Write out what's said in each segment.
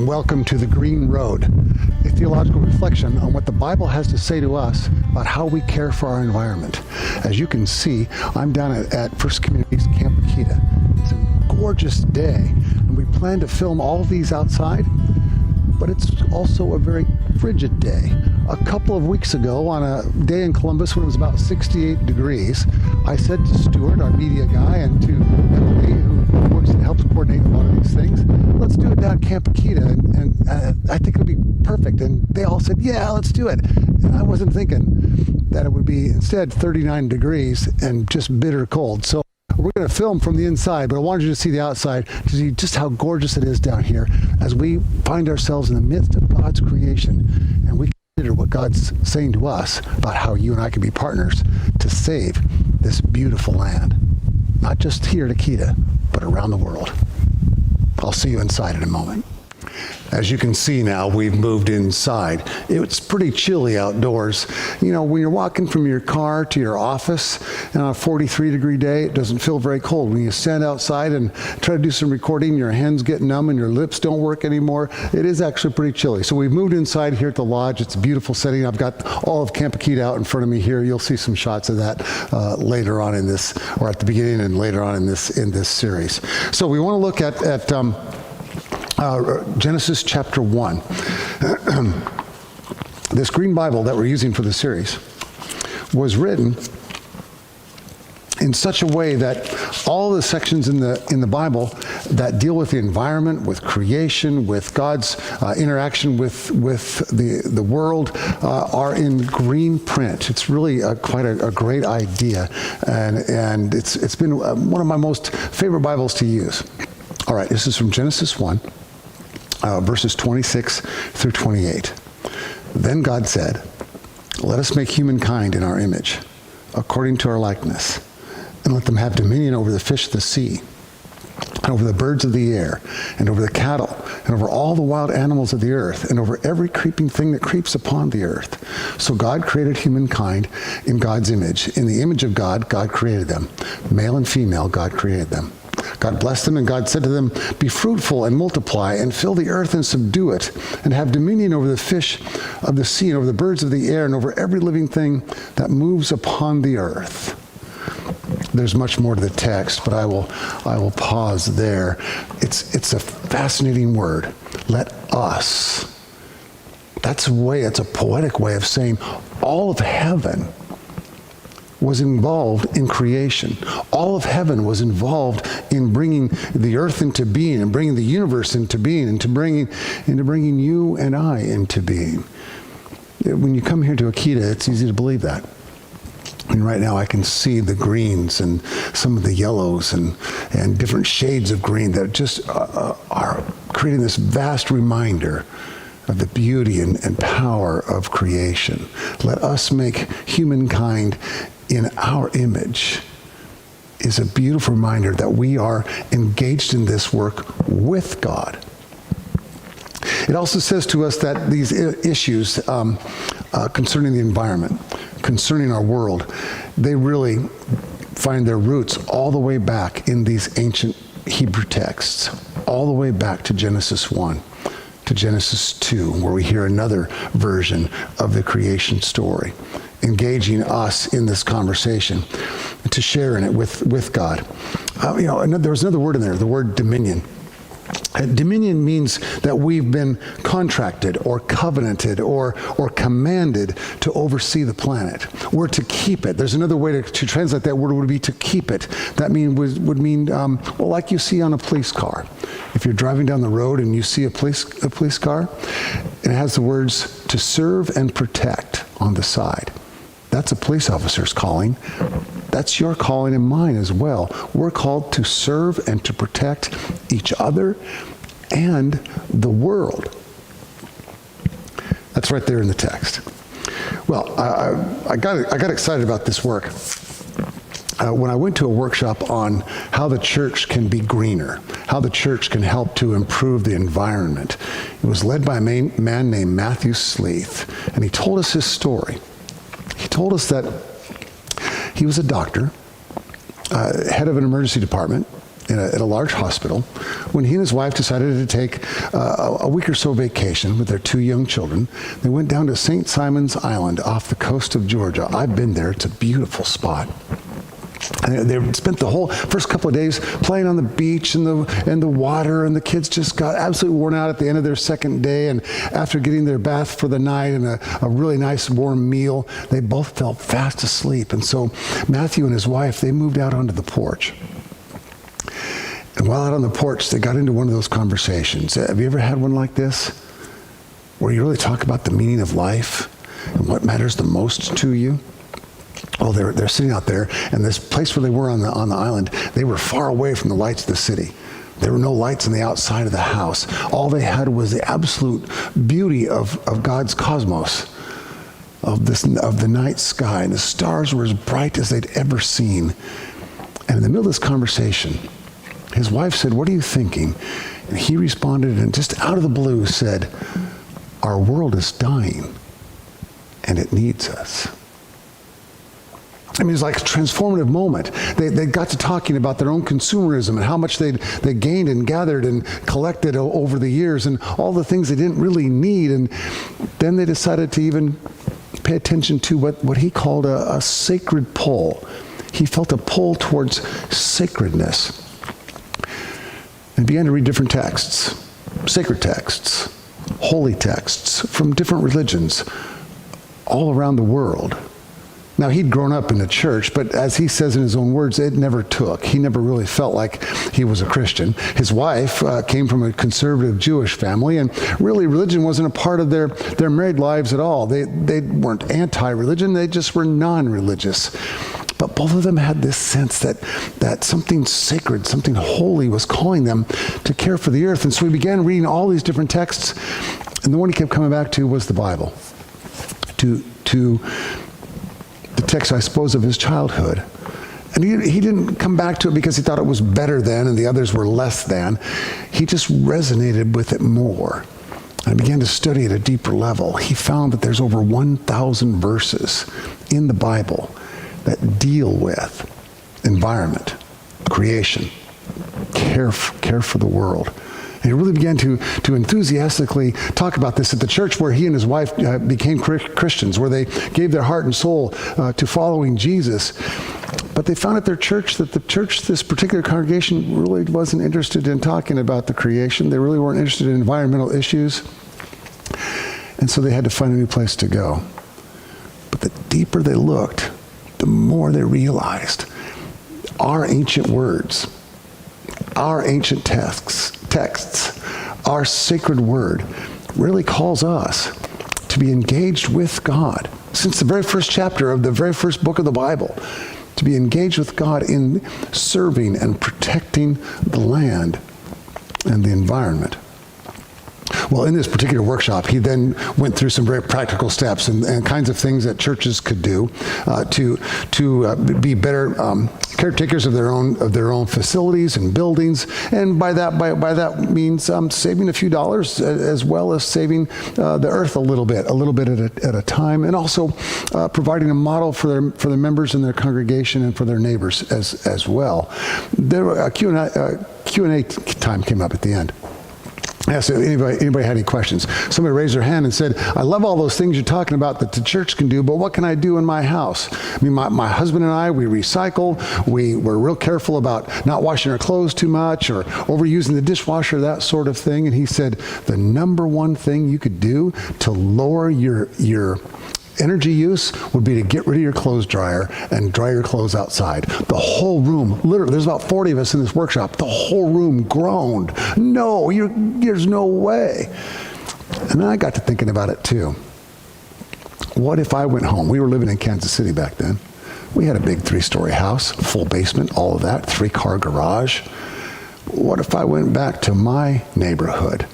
and welcome to The Green Road, a theological reflection on what the Bible has to say to us about how we care for our environment. As you can see, I'm down at First Community's Camp Akita. It's a gorgeous day, and we plan to film all of these outside, but it's also a very frigid day. A couple of weeks ago, on a day in Columbus when it was about 68 degrees, I said to Stuart, our media guy, and to Emily, who works and helps coordinate a lot of these things, let's do it down at Camp Akita, and I think it'll be perfect. And they all said, yeah, let's do it. And I wasn't thinking that it would be instead 39 degrees and just bitter cold. So we're going to film from the inside, but I wanted you to see the outside to see just how gorgeous it is down here as we find ourselves in the midst of God's creation, and we consider what God's saying to us about how you and I can be partners to save this beautiful land, not just here at Akita, but around the world. I'll see you inside in a moment. As you can see now, we've moved inside. It's pretty chilly outdoors. You know, when you're walking from your car to your office and on a 43-degree day, it doesn't feel very cold. When you stand outside and try to do some recording, your hands get numb and your lips don't work anymore. It is actually pretty chilly. So we've moved inside here at the lodge. It's a beautiful setting. I've got all of Camp Akita out in front of me here. You'll see some shots of that later on in this, or at the beginning and later on in this series. So we want to look at Genesis chapter 1. This green Bible that we're using for the series was written in such a way that all the sections in the Bible that deal with the environment, with creation, with God's interaction with the world are in green print. It's really quite a great idea, and it's been one of my most favorite Bibles to use. All right, this is from Genesis 1. Verses 26 through 28. Then God said, "Let us make humankind in our image, according to our likeness, and let them have dominion over the fish of the sea, and over the birds of the air, and over the cattle, and over all the wild animals of the earth, and over every creeping thing that creeps upon the earth." So God created humankind in God's image. In the image of God, God created them. Male and female, God created them. God blessed them, and God said to them, "Be fruitful and multiply, and fill the earth and subdue it, and have dominion over the fish of the sea, and over the birds of the air, and over every living thing that moves upon the earth." There's much more to the text, but I will pause there. It's a fascinating word. Let us. It's a poetic way of saying all of heaven was involved in creation. All of heaven was involved in bringing the earth into being, and bringing the universe into being, and bringing you and I into being. When you come here to Akita, it's easy to believe that. And right now I can see the greens and some of the yellows and different shades of green that just are creating this vast reminder of the beauty and power of creation. Let us make humankind in our image is a beautiful reminder that we are engaged in this work with God. It also says to us that these issues concerning the environment, concerning our world, they really find their roots all the way back in these ancient Hebrew texts, all the way back to Genesis 1. To Genesis 2, where we hear another version of the creation story, engaging us in this conversation to share in it with God. There was another word in there, the word dominion. Dominion means that we've been contracted or covenanted or commanded to oversee the planet. We're to keep it. There's another way to translate that word would be to keep it. That would mean like you see on a police car. If you're driving down the road and you see a police car, it has the words "to serve and protect" on the side. That's a police officer's calling. That's your calling and mine as well. We're called to serve and to protect each other and the world. That's right there in the text. Well, I got excited about this work when I went to a workshop on how the church can be greener, how the church can help to improve the environment. It was led by a man named Matthew Sleeth, and he told us his story. He told us that he was a doctor, head of an emergency department, at a large hospital when he and his wife decided to take a week or so vacation with their 2 young children. They went down to St. Simon's Island off the coast of Georgia. I've been there. It's a beautiful spot. And they spent the whole first couple of days playing on the beach and the water, and the kids just got absolutely worn out at the end of their second day. And after getting their bath for the night and a really nice warm meal, they both fell fast asleep. And so Matthew and his wife, they moved out onto the porch. And while out on the porch, they got into one of those conversations. Have you ever had one like this, where you really talk about the meaning of life and what matters the most to you? Oh, they're sitting out there, and this place where they were on the island, they were far away from the lights of the city. There were no lights on the outside of the house. All they had was the absolute beauty of God's cosmos, of the night sky, and the stars were as bright as they'd ever seen. And in the middle of this conversation, his wife said, "What are you thinking?" And he responded, and just out of the blue said, "Our world is dying, and it needs us." I mean, it's like a transformative moment. They got to talking about their own consumerism and how much they gained and gathered and collected over the years and all the things they didn't really need. And then they decided to even pay attention to what he called a sacred pull. He felt a pull towards sacredness and began to read different texts, sacred texts, holy texts from different religions all around the world. Now, he'd grown up in the church, but as he says in his own words, it never took. He never really felt like he was a Christian. His wife came from a conservative Jewish family, and really religion wasn't a part of their married lives at all. They weren't anti-religion, they just were non-religious. But both of them had this sense that something sacred, something holy was calling them to care for the earth. And so he began reading all these different texts, and the one he kept coming back to was the Bible. To the text, I suppose, of his childhood. And he didn't come back to it because he thought it was better than and the others were less than. He just resonated with it more and began to study at a deeper level. He found that there's over 1,000 verses in the Bible that deal with environment, creation, care for the world. And he really began to enthusiastically talk about this at the church where he and his wife became Christians, where they gave their heart and soul to following Jesus. But they found at their church that this particular congregation really wasn't interested in talking about the creation. They really weren't interested in environmental issues. And so they had to find a new place to go. But the deeper they looked, the more they realized our ancient words, our ancient texts, our sacred word really calls us to be engaged with God. Since the very first chapter of the very first book of the Bible, to be engaged with God in serving and protecting the land and the environment. Well, in this particular workshop, he then went through some very practical steps and kinds of things that churches could do to be better caretakers of their own facilities and buildings, and by that means saving a few dollars as well as saving the earth a little bit at a time, and also providing a model for their members in their congregation and for their neighbors as well. A Q&A time came up at the end. Yeah, so anybody had any questions? Somebody raised their hand and said, "I love all those things you're talking about that the church can do, but what can I do in my house?" I mean, my husband and I, we recycle. We're real careful about not washing our clothes too much or overusing the dishwasher, that sort of thing. And he said, the number one thing you could do to lower your energy use would be to get rid of your clothes dryer and dry your clothes outside. The whole room, literally, there's about 40 of us in this workshop, the whole room groaned. No, there's no way. And then I got to thinking about it too. What if I went home? We were living in Kansas City back then. We had a big 3-story house, full basement, all of that, 3-car garage. What if I went back to my neighborhood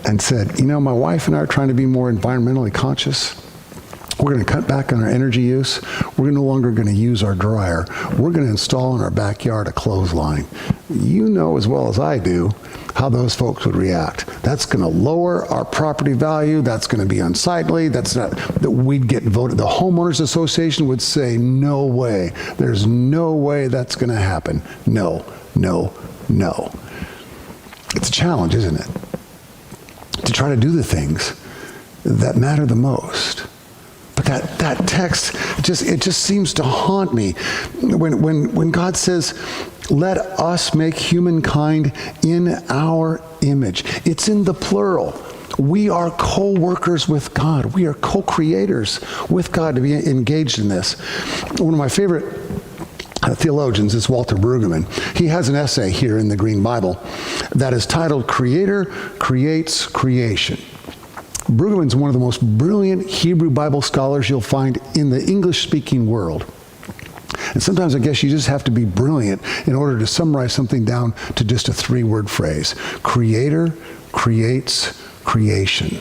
and said, my wife and I are trying to be more environmentally conscious. We're going to cut back on our energy use. We're no longer going to use our dryer. We're going to install in our backyard a clothesline. You know as well as I do how those folks would react. That's going to lower our property value. That's going to be unsightly. We'd get voted. The homeowners association would say, no way. There's no way that's going to happen. No, no, no. It's a challenge, isn't it? To try to do the things that matter the most. But that text, it just seems to haunt me. When God says, let us make humankind in our image. It's in the plural. We are co-workers with God. We are co-creators with God to be engaged in this. One of my favorite theologians is Walter Brueggemann. He has an essay here in the Green Bible that is titled Creator Creates Creation. Brueggemann's one of the most brilliant Hebrew Bible scholars you'll find in the English-speaking world. And sometimes I guess you just have to be brilliant in order to summarize something down to just a 3-word phrase. Creator creates creation.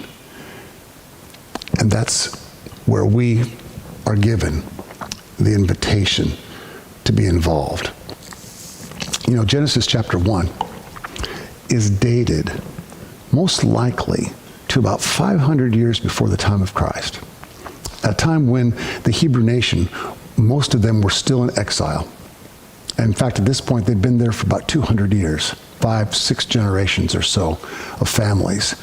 And that's where we are given the invitation to be involved. You know, Genesis chapter 1 is dated most likely to about 500 years before the time of Christ, a time when the Hebrew nation, most of them were still in exile. And in fact, at this point, they'd been there for about 200 years, 5-6 generations or so of families.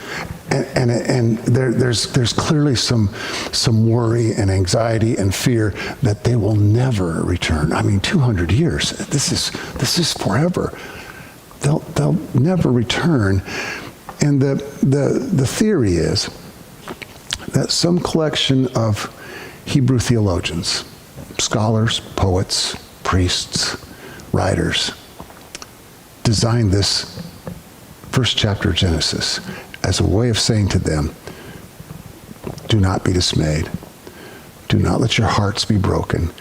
And there's clearly some worry and anxiety and fear that they will never return. I mean, 200 years, this is forever. They'll never return. And the theory is that some collection of Hebrew theologians, scholars, poets, priests, writers, designed this first chapter of Genesis as a way of saying to them, do not be dismayed. Do not let your hearts be broken.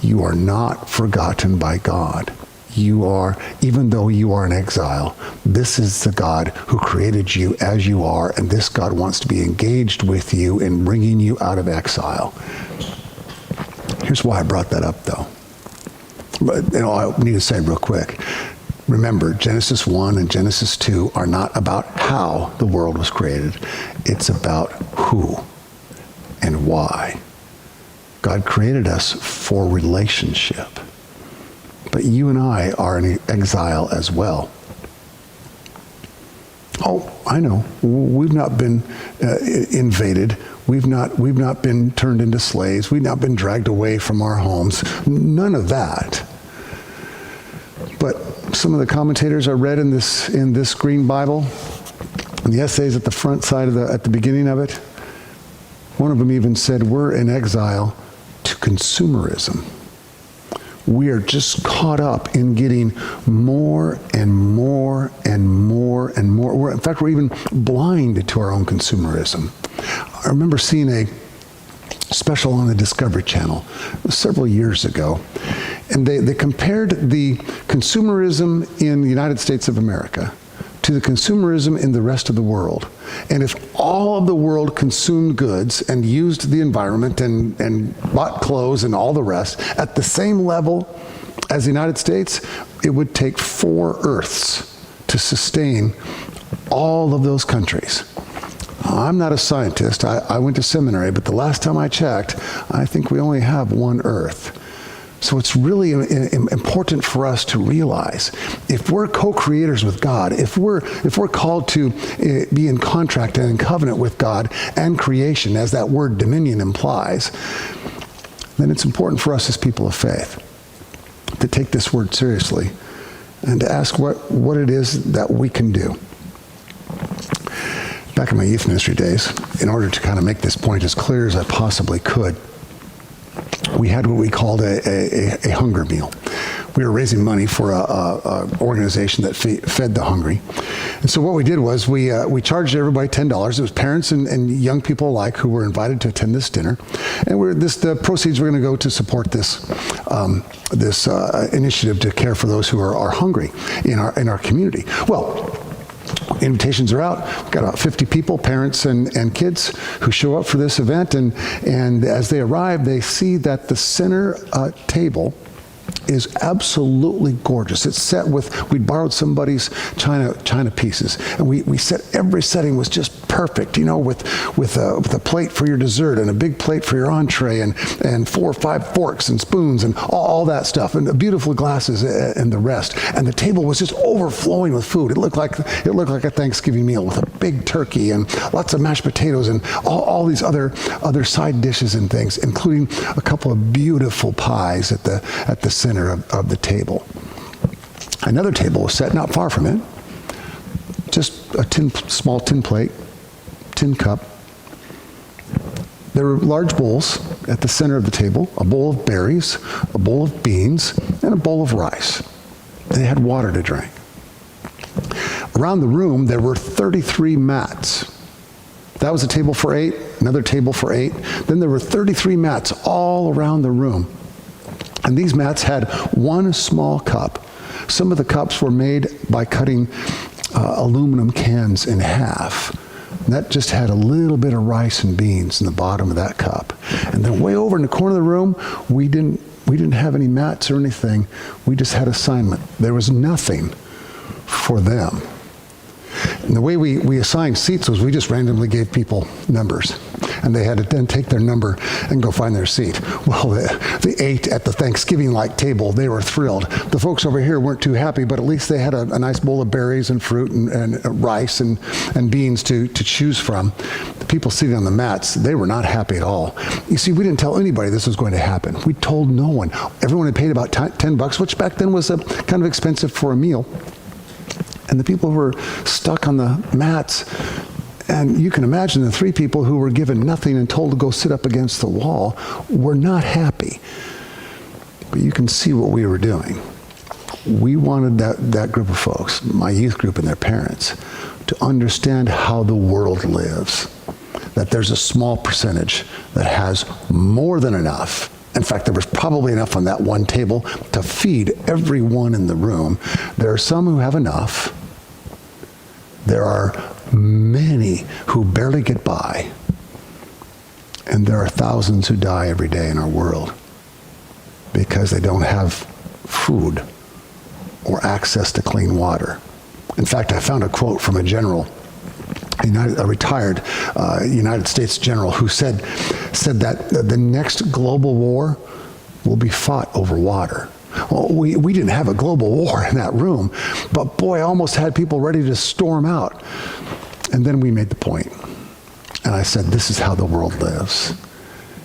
You are not forgotten by God. You are, even though you are in exile, this is the God who created you as you are, and this God wants to be engaged with you in bringing you out of exile. Here's why I brought that up, though. But I need to say real quick. Remember, Genesis 1 and Genesis 2 are not about how the world was created. It's about who and why. God created us for relationship. But you and I are in exile as well. Oh, I know. We've not been invaded. We've not been turned into slaves. We've not been dragged away from our homes. None of that. But some of the commentators I read in this Green Bible, and the essays at the front side at the beginning of it, one of them even said we're in exile to consumerism. We are just caught up in getting more and more and more and more. In fact, we're even blinded to our own consumerism. I remember seeing a special on the Discovery Channel several years ago, and they compared the consumerism in the United States of America to the consumerism in the rest of the world. And if all of the world consumed goods and used the environment and bought clothes and all the rest at the same level as the United States, it would take 4 Earths to sustain all of those countries. I'm not a scientist. I went to seminary, but the last time I checked, I think we only have 1 Earth. So it's really important for us to realize, if we're co-creators with God, if we're called to be in contract and in covenant with God and creation, as that word dominion implies, then it's important for us as people of faith to take this word seriously and to ask what it is that we can do. Back in my youth ministry days, in order to kind of make this point as clear as I possibly could, we had what we called a hunger meal. We were raising money for a organization that fed the hungry. And so what we did was we charged everybody $10. It was parents and young people alike who were invited to attend this dinner. And the proceeds were going to go to support this initiative to care for those who are hungry in our community. Well, invitations are out. We've got about 50 people, parents and kids, who show up for this event. And as they arrive, they see that the center table is absolutely gorgeous. It's set with, we borrowed somebody's china pieces. And we set, every setting was just perfect, with a plate for your dessert and a big plate for your entree and 4 or 5 forks and spoons and all that stuff and beautiful glasses and the rest. And the table was just overflowing with food. It looked like a Thanksgiving meal with a big turkey and lots of mashed potatoes and all these other side dishes and things, including a couple of beautiful pies at the center of the table. Another table was set not far from it. Just a small tin plate, tin cup. There were large bowls at the center of the table, a bowl of berries, a bowl of beans, and a bowl of rice. They had water to drink. Around the room, there were 33 mats. That was a table for 8, another table for 8. Then there were 33 mats all around the room. And these mats had one small cup. Some of the cups were made by cutting aluminum cans in half. And that just had a little bit of rice and beans in the bottom of that cup. And then way over in the corner of the room, we didn't have any mats or anything. We just had assignment. There was nothing for them. And the way we assigned seats was we just randomly gave people numbers. And they had to then take their number and go find their seat. Well, the 8 at the Thanksgiving-like table, they were thrilled. The folks over here weren't too happy, but at least they had a nice bowl of berries and fruit and rice and beans to choose from. The people sitting on the mats, they were not happy at all. You see, we didn't tell anybody this was going to happen. We told no one. Everyone had paid about $10, which back then was kind of expensive for a meal. And the people who were stuck on the mats, and you can imagine the 3 people who were given nothing and told to go sit up against the wall were not happy. But you can see what we were doing. We wanted that group of folks, my youth group and their parents, to understand how the world lives. That there's a small percentage that has more than enough. In fact, there was probably enough on that one table to feed everyone in the room. There are some who have enough. There are many who barely get by. And there are thousands who die every day in our world because they don't have food or access to clean water. In fact, I found a quote from a general, a retired United States general, who said that the next global war will be fought over water. Well, we didn't have a global war in that room, but boy, I almost had people ready to storm out. And then we made the point. And I said, this is how the world lives.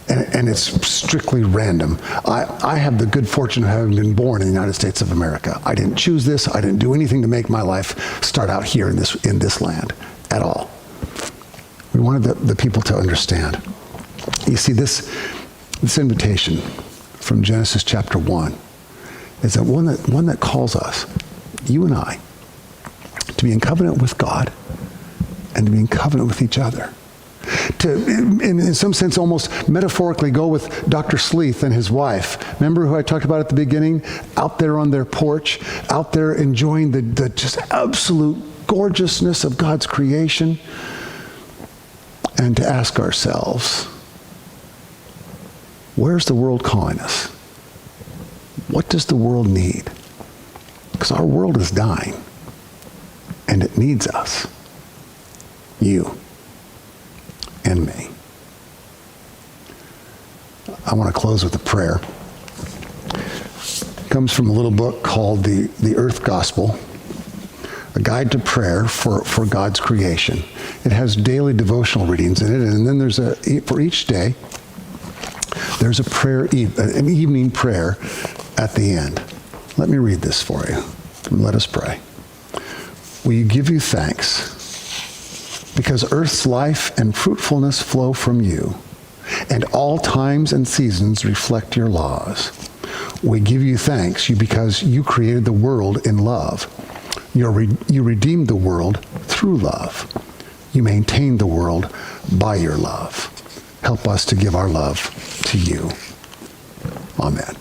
And it's strictly random. I have the good fortune of having been born in the United States of America. I didn't choose this. I didn't do anything to make my life start out here in this land at all. We wanted the people to understand. You see, this invitation from Genesis chapter 1 is that one that calls us, you and I, to be in covenant with God and to be in covenant with each other. To, in some sense, almost metaphorically go with Dr. Sleeth and his wife. Remember who I talked about at the beginning? Out there on their porch, out there enjoying the just absolute gorgeousness of God's creation. And to ask ourselves, where's the world calling us? What does the world need? Because our world is dying, and it needs us. You and me. I want to close with a prayer. It comes from a little book called The Earth Gospel, a guide to prayer for God's creation. It has daily devotional readings in it, and then there's for each day, there's a prayer, an evening prayer at the end. Let me read this for you, and let us pray. We give you thanks because earth's life and fruitfulness flow from you, and all times and seasons reflect your laws. We give you thanks because you created the world in love. You redeemed the world through love. You maintain the world by your love. Help us to give our love to you. Amen.